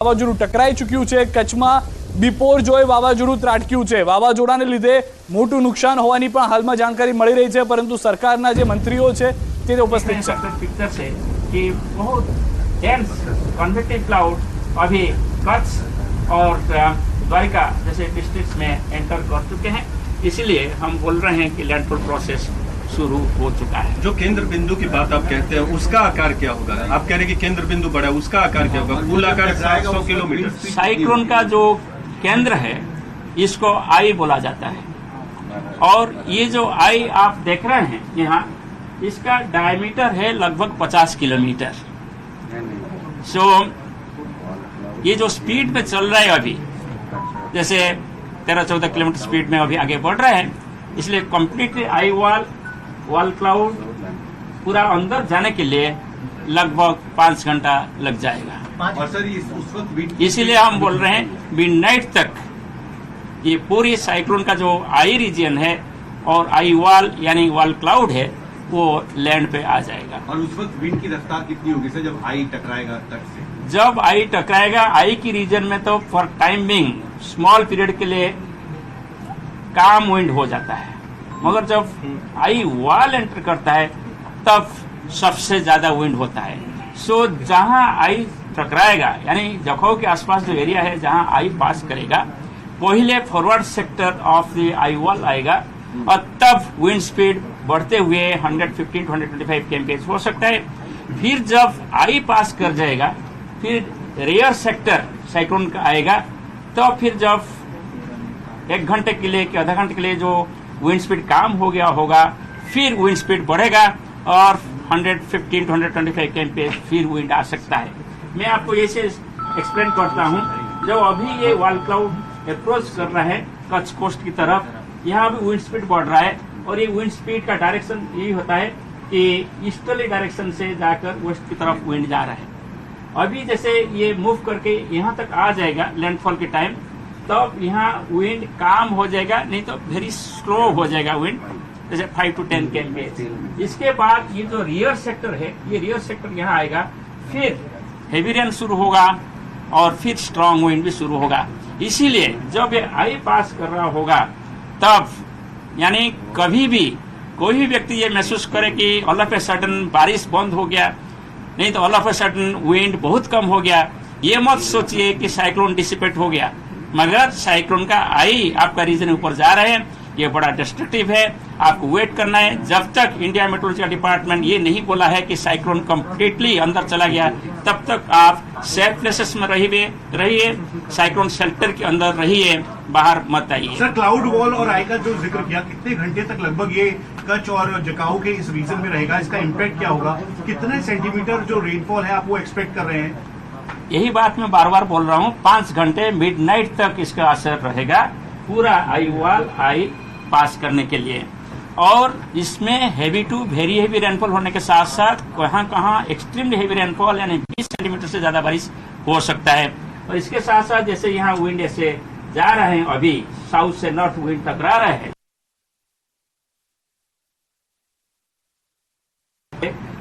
વાવાઝોડું ટકરાઈ ચૂક્યું છે। કચ્છમાં બિપોરજોય વાવાઝોડું ત્રાટક્યું છે। વાવાઝોડાને લીધે મોટું નુકસાન હોવાની પણ હાલમાં जानकारी મળી રહી છે, પરંતુ સરકારના જે મંત્રીઓ છે તે ઉપસ્થિત છે। पिक्चर से कि बहुत डेंस कन्वेक्टिव क्लाउड अभी कच्छ और द्वारिका जैसे डिस्ट्रिक्ट्स में एंटर कर चुके हैं, इसीलिए हम बोल रहे हैं कि लैंडफॉल प्रोसेस शुरू हो चुका है। जो केंद्र बिंदु की बात आप कहते हैं उसका आकार क्या होगा? आप कह रहे हैं कि केंद्र बिंदु बड़ा है, उसका आकार क्या होगा? कुल आकार 700 किलोमीटर। साइक्लोन का जो केंद्र है इसको आई बोला जाता है, और ये जो आई आप देख रहे हैं यहाँ, इसका डायमीटर है लगभग 50 किलोमीटर। सो ये जो स्पीड में चल रहा है अभी, जैसे 13-14 किलोमीटर स्पीड में अभी आगे बढ़ रहा है, इसलिए कंप्लीटली आई वॉल क्लाउड पूरा अंदर जाने के लिए लगभग 5 घंटा लग जाएगा। और सर उस वक्त इसीलिए हम बोल रहे हैं मिडनाइट तक ये पूरी साइक्लोन का जो आई रीजन है और आई वॉल यानी वॉल क्लाउड है वो लैंड पे आ जाएगा। और उस वक्त विंड की रफ्तार कितनी होगी सर जब आई टकराएगा तट से? जब आई टकराएगा, आई की रीजन में तो for time being small period के लिए काम विंड हो जाता है, मगर जब आई वॉल एंटर करता है तब सबसे ज्यादा विंड होता है। सो जहां आई टकराएगा यानी जखौ के आसपास जो एरिया है जहां आई पास करेगा, पहले forward sector of the eye wall आएगा और तब विंड स्पीड बढ़ते हुए 115 to 125 kmph हो सकता है। फिर जब आई पास कर जाएगा, फिर रेयर सेक्टर साइक्लोन का आएगा, तो फिर जब 1 घंटे के लिए कि आधा घंटे के लिए जो विंड स्पीड कम हो गया होगा, फिर विंड स्पीड बढ़ेगा और 115 to 125 kmph फिर विंड आ सकता है। मैं आपको ये से एक्सप्लेन करता हूँ। जब अभी ये वॉल क्लाउड अप्रोच कर रहा है कच्छ कोस्ट की तरफ, यहाँ भी विंड स्पीड बढ़ रहा है, और ये विंड स्पीड का डायरेक्शन यही होता है कि ईस्टर्ली डायरेक्शन से जाकर वेस्ट की तरफ विंड जा रहा है। अभी जैसे ये मूव करके यहाँ तक आ जाएगा लैंडफॉल के टाइम, तब यहाँ विंड कम हो जाएगा, नहीं तो वेरी स्लो हो जाएगा विंड, जैसे 5 to 10 kmph। इसके बाद ये जो रियर सेक्टर है, ये रियर सेक्टर यहाँ आएगा, फिर हेवी रेन शुरू होगा और फिर स्ट्रांग विंड भी शुरू होगा। इसीलिए जब ये आई पास कर रहा होगा, तब यानी कभी भी कोई भी व्यक्ति ये महसूस करे कि ऑल ऑफ ए सडन बारिश बंद हो गया, नहीं तो all of a sudden wind बहुत कम हो गया, ये मत सोचिए कि साइक्लोन डिसिपेट हो गया। मगर साइक्लोन का आई आपका रीजन ऊपर जा रहे हैं, ये बड़ा डिस्ट्रक्टिव है। आपको वेट करना है जब तक इंडिया मेट्रोलॉजिकल डिपार्टमेंट ये नहीं बोला है कि साइक्लोन कंप्लीटली अंदर चला गया, तब तक आप सेफ प्लेसेस में रहिए, साइक्लोन शेल्टर के अंदर रहिए, बाहर मत आइए। सर, क्लाउड वॉल और आई का जो जिक्र किया, कितने घंटे तक लगभग ये कच्छ और जकाऊ के इस रीजन में रहेगा? इसका इम्पैक्ट क्या होगा? कितने सेंटीमीटर जो रेनफॉल है आप वो एक्सपेक्ट कर रहे हैं? यही बात मैं बार बार बोल रहा हूँ, 5 घंटे मिडनाइट तक इसका असर रहेगा पूरा आई वॉल आई पास करने के लिए। और इसमें heavy to very heavy rainfall होने के साथ साथ कहाँ कहाँ एक्सट्रीमली हेवी रेनफॉल यानी 20 सेंटीमीटर से ज्यादा बारिश हो सकता है। और इसके साथ साथ जैसे यहाँ विंड ऐसे जा रहे हैं, अभी साउथ से नॉर्थ विंड टकरा रहे हैं,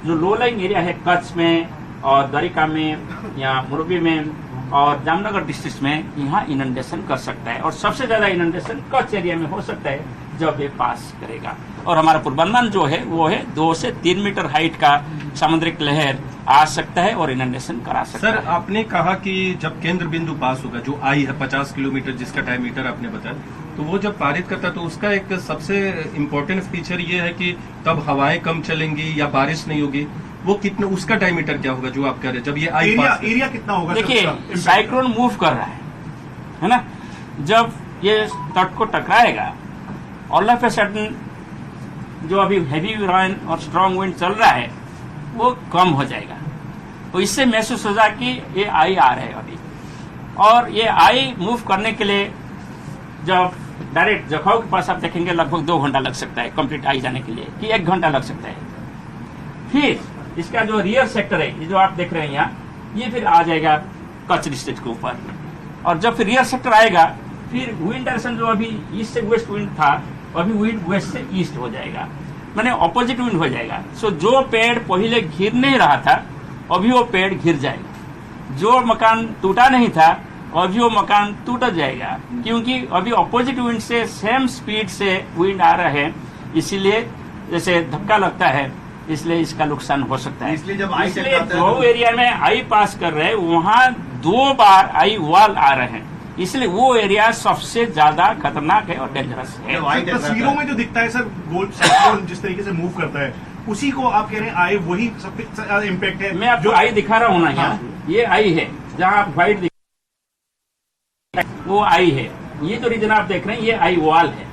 जो लो लाइंग एरिया है कच्छ में और द्वारिका में या मोरबी में और जामनगर डिस्ट्रिक्ट में, यहाँ इनंडेशन कर सकता है। और सबसे ज्यादा इनंडेशन कच्छ एरिया में हो सकता है जब ये पास करेगा। और हमारा पूर्वानुमान जो है वो है 2 से 3 मीटर हाइट का सामुद्रिक लहर आ सकता है और इनंडेशन करा सकता है। सर, आपने कहा कि जब केंद्र बिंदु पास होगा, जो आई है 50 किलोमीटर जिसका डायमीटर आपने बताया, तो वो जब पारित करता है तो उसका एक सबसे इम्पोर्टेंट फीचर ये है कि तब हवाएं कम चलेंगी या बारिश नहीं होगी। वो कितना, उसका डायमीटर क्या होगा जो आप कह रहे हैं जब ये आई पास? एरिया कितना होगा? देखिए, साइक्लोन मूव कर रहा है ना, जब ये तट को टकराएगा, ऑल ऑफ ए सडन जो अभी हैवी रेन और स्ट्रांग विंड चल रहा है वो कम हो जाएगा। तो इससे महसूस होगा कि ये आई आ रहे हैं अभी, और ये आई मूव करने के लिए जब डायरेक्ट जखाऊ के पास आप देखेंगे लगभग 2 घंटा लग सकता है कंप्लीट आई जाने के लिए, कि 1 घंटा लग सकता है। फिर इसका जो रियर सेक्टर है, ये जो आप देख रहे हैं यहाँ, ये फिर आ जाएगा कच्छ डिस्ट्रिक्ट के ऊपर। और जब फिर रियर सेक्टर आएगा, फिर विंड डायरेक्शन जो अभी ईस्ट से वेस्ट विंड था, अभी विंड वेस्ट से ईस्ट हो जाएगा, माने ऑपोजिट विंड हो जाएगा। सो जो पेड़ पहले घिर नहीं रहा था, अभी वो पेड़ घिर जाएगा। जो मकान टूटा नहीं था अभी वो मकान टूट जाएगा, क्योंकि अभी अपोजिट विंड से सेम स्पीड से विंड आ रहा है, इसीलिए जैसे धक्का लगता है, इसलिए इसका नुकसान हो सकता है। इसलिए जब आई इसलिए जो एरिया में आई पास कर रहे हैं वहाँ 2 बार आई वॉल आ रहे हैं, इसलिए वो एरिया सबसे ज्यादा खतरनाक है और डेंजरस है। तस्वीरों में जो दिखता है सर, गोल्ड साइक्लोन जिस तरीके से मूव करता है उसी को आप कह रहे हैं आई वही सबसे ज्यादा इम्पैक्ट है। मैं आपको आई दिखा रहा हूँ ना, यहाँ ये आई है, जहाँ आप व्हाइट वो आई है, ये जो रीजन आप देख रहे हैं ये आई वॉल है।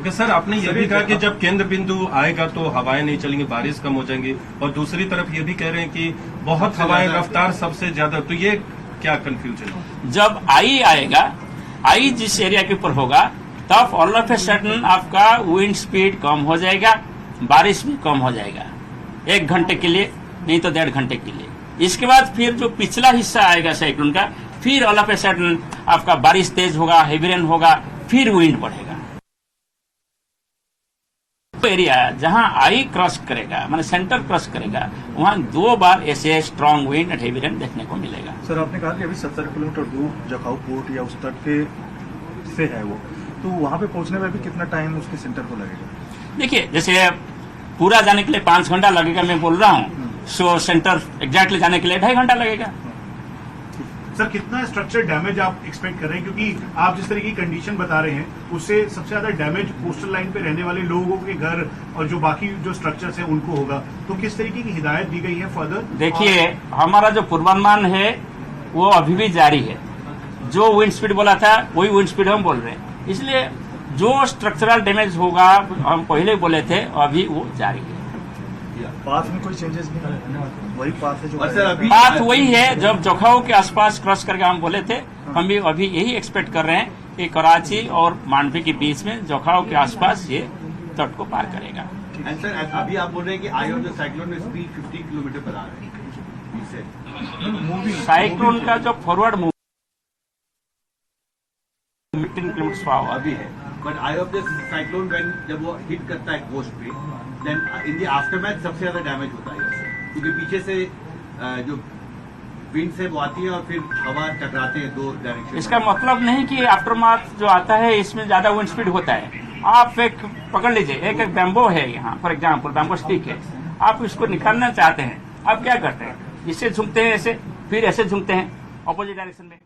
सर आपने ये भी कहा कि जब केंद्र बिंदु आएगा तो हवाएं नहीं चलेंगी, बारिश कम हो जाएंगी, और दूसरी तरफ ये भी कह रहे हैं कि बहुत हवाएं रफ्तार सबसे ज्यादा, तो ये क्या कंफ्यूजन है? जब आई आएगा, आई जिस एरिया के ऊपर होगा तब ऑल ऑफ ए सडन आपका विंड स्पीड कम हो जाएगा, बारिश भी कम हो जाएगा 1 घंटे के लिए, नहीं तो 1.5 घंटे के लिए। इसके बाद फिर जो पिछला हिस्सा आएगा साइक्लोन का, फिर ऑल ऑफ ए सडन आपका बारिश तेज होगा, हेवी रेन होगा, फिर विंड बढ़ेगा। एरिया जहां आई क्रॉस करेगा, माने सेंटर क्रॉस करेगा, वहां 2 बार ऐसे strong wind and heavy rain देखने को मिलेगा। सर आपने कहा कि अभी 70 किलोमीटर दूर जखाऊ पोर्ट या उस तट के से है वो, तो वहां पे पहुंचने में भी कितना टाइम उसके सेंटर को लगेगा? देखिए, जैसे पूरा जाने के लिए 5 घंटा लगेगा मैं बोल रहा हूँ, सो सेंटर एग्जैक्टली जाने के लिए 2.5 घंटा लगेगा। सर कितना स्ट्रक्चर डैमेज आप एक्सपेक्ट कर रहे हैं, क्योंकि आप जिस तरह की कंडीशन बता रहे हैं उससे सबसे ज्यादा डैमेज कोस्टल लाइन पे रहने वाले लोगों के घर और जो बाकी जो स्ट्रक्चर्स हैं उनको होगा, तो किस तरीके की हिदायत दी गई है फर्दर? देखिए, हमारा जो पूर्वानुमान है वो अभी भी जारी है, जो विंड स्पीड बोला था वही विंड स्पीड हम बोल रहे हैं, इसलिए जो स्ट्रक्चरल डैमेज होगा हम पहले बोले थे अभी वो जारी है। पाथ में कोई चेंजेस नहीं है, वही पाथ है जो बात वही है जब जखाऊ के आसपास क्रॉस करके हम बोले थे, हम भी अभी यही एक्सपेक्ट कर रहे हैं कि कराची और मांडवी के बीच में जखाऊ के आसपास ये तट को पार करेगा। सर अभी आप बोल रहे हैं कि आई ऑफ द साइक्लोन में स्पीड 50 किलोमीटर पर आ रही है, साइक्लोन का जो फॉरवर्ड मूव 15 किलोमीटर अभी है, but I of the cyclone जब वो हिट करता है कोस्ट पे, देन इन द आफ्टरमैथ सबसे ज्यादा डैमेज होता है, क्योंकि पीछे से जो विंड से वो आती है और फिर हवा टकराते हैं 2 डायरेक्शन। इसका मतलब नहीं कि आफ्टरमाथ जो आता है इसमें ज्यादा विंड स्पीड होता है। आप एक पकड़ लीजिए, एक बैम्बो है यहाँ फॉर एग्जाम्पल, बैम्बो स्टिक है, आप इसको निकालना चाहते हैं, आप क्या करते हैं, इससे झुकते हैं ऐसे, फिर ऐसे झुकते हैं अपोजिट डायरेक्शन में।